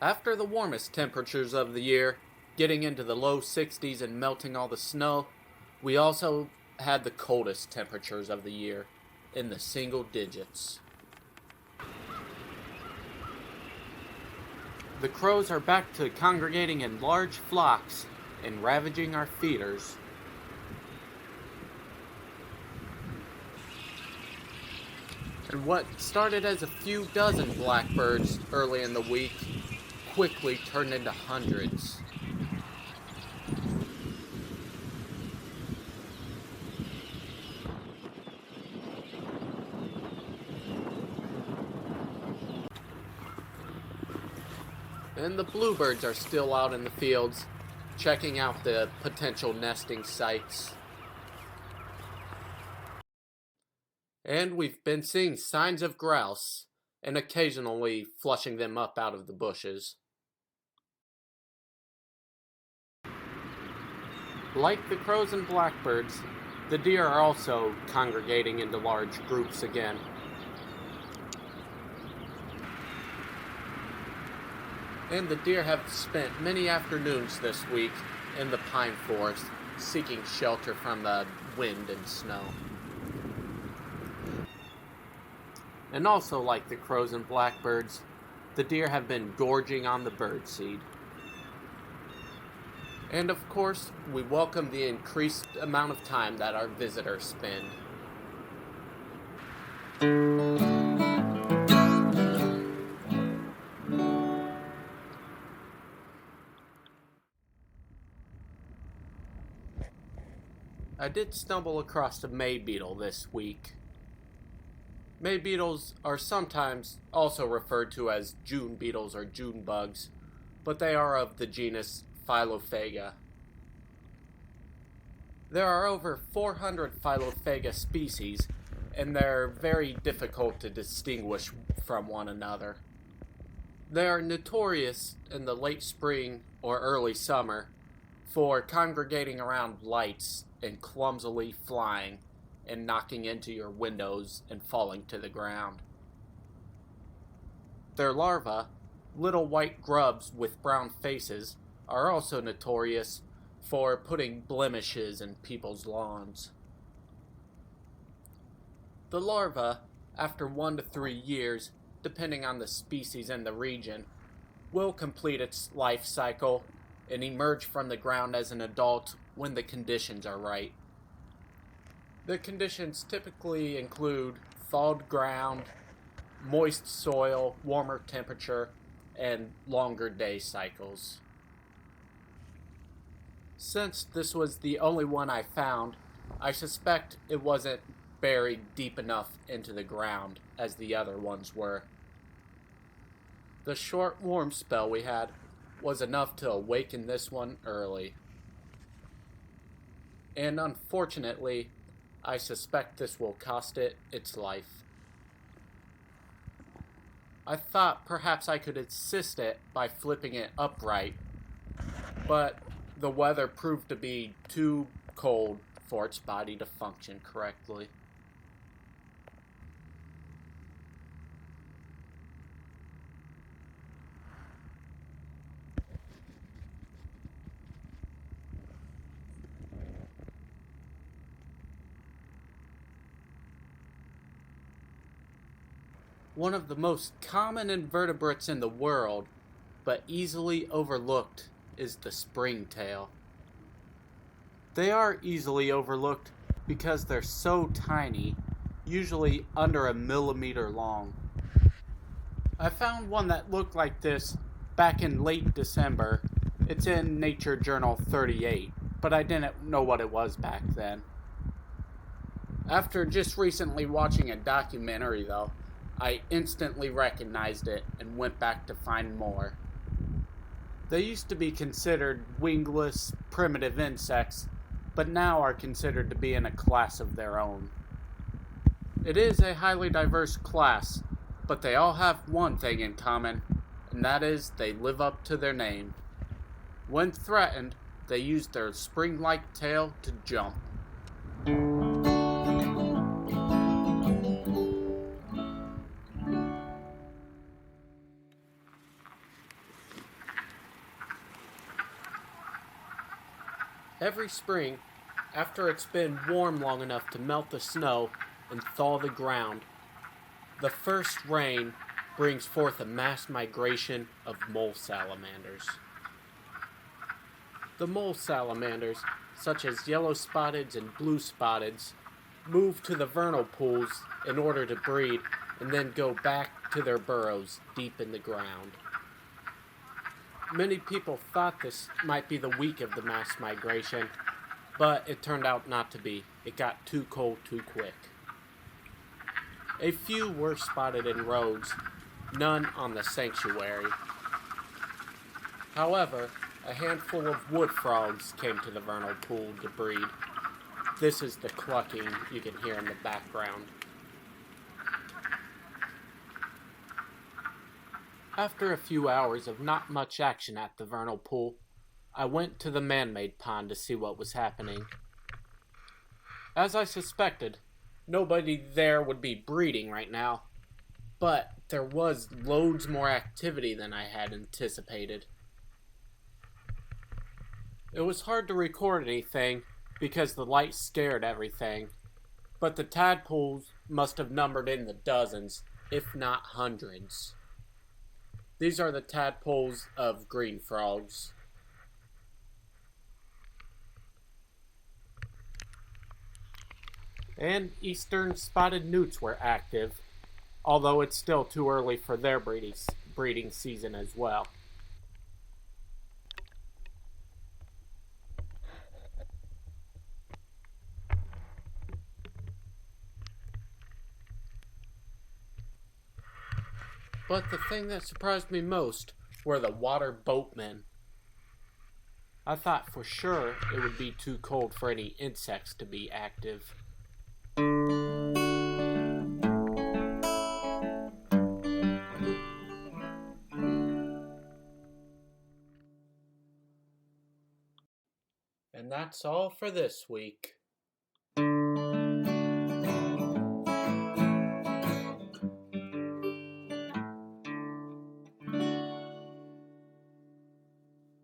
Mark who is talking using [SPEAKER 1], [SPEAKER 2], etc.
[SPEAKER 1] After the warmest temperatures of the year, getting into the low 60s and melting all the snow, we also had the coldest temperatures of the year, in the single digits. The crows are back to congregating in large flocks and ravaging our feeders. And what started as a few dozen blackbirds early in the week quickly turned into hundreds. And the bluebirds are still out in the fields, checking out the potential nesting sites. And we've been seeing signs of grouse, and occasionally flushing them up out of the bushes. Like the crows and blackbirds, the deer are also congregating into large groups again. And the deer have spent many afternoons this week in the pine forest, seeking shelter from the wind and snow. And also like the crows and blackbirds, the deer have been gorging on the birdseed. And of course, we welcome the increased amount of time that our visitors spend. I did stumble across a May beetle this week. May beetles are sometimes also referred to as June beetles or June bugs, but they are of the genus Phylophaga. There are over 400 Phylophaga species, and they're very difficult to distinguish from one another. They are notorious in the late spring or early summer for congregating around lights and clumsily flying and knocking into your windows and falling to the ground. Their larvae, little white grubs with brown faces, are also notorious for putting blemishes in people's lawns. The larva, after 1 to 3 years, depending on the species and the region, will complete its life cycle and emerge from the ground as an adult when the conditions are right. The conditions typically include thawed ground, moist soil, warmer temperature, and longer day cycles. Since this was the only one I found, I suspect it wasn't buried deep enough into the ground as the other ones were. The short warm spell we had was enough to awaken this one early. And unfortunately, I suspect this will cost it its life. I thought perhaps I could assist it by flipping it upright, but the weather proved to be too cold for its body to function correctly. One of the most common invertebrates in the world, but easily overlooked, is the springtail. They are easily overlooked because they're so tiny, usually under a millimeter long. I found one that looked like this back in late December. It's in Nature Journal 38, but I didn't know what it was back then. After just recently watching a documentary, though, I instantly recognized it and went back to find more. They used to be considered wingless, primitive insects, but now are considered to be in a class of their own. It is a highly diverse class, but they all have one thing in common, and that is they live up to their name. When threatened, they use their spring-like tail to jump. Every spring, after it's been warm long enough to melt the snow and thaw the ground, the first rain brings forth a mass migration of mole salamanders. The mole salamanders, such as yellow spotteds and blue spotteds, move to the vernal pools in order to breed and then go back to their burrows deep in the ground. Many people thought this might be the week of the mass migration, but it turned out not to be. It got too cold too quick. A few were spotted in roads, none on the sanctuary. However, a handful of wood frogs came to the vernal pool to breed. This is the clucking you can hear in the background. After a few hours of not much action at the vernal pool, I went to the man-made pond to see what was happening. As I suspected, nobody there would be breeding right now, but there was loads more activity than I had anticipated. It was hard to record anything because the light scared everything, but the tadpoles must have numbered in the dozens, if not hundreds. These are the tadpoles of green frogs. And eastern spotted newts were active, although it's still too early for their breeding season as well. But the thing that surprised me most were the water boatmen. I thought for sure it would be too cold for any insects to be active. And that's all for this week.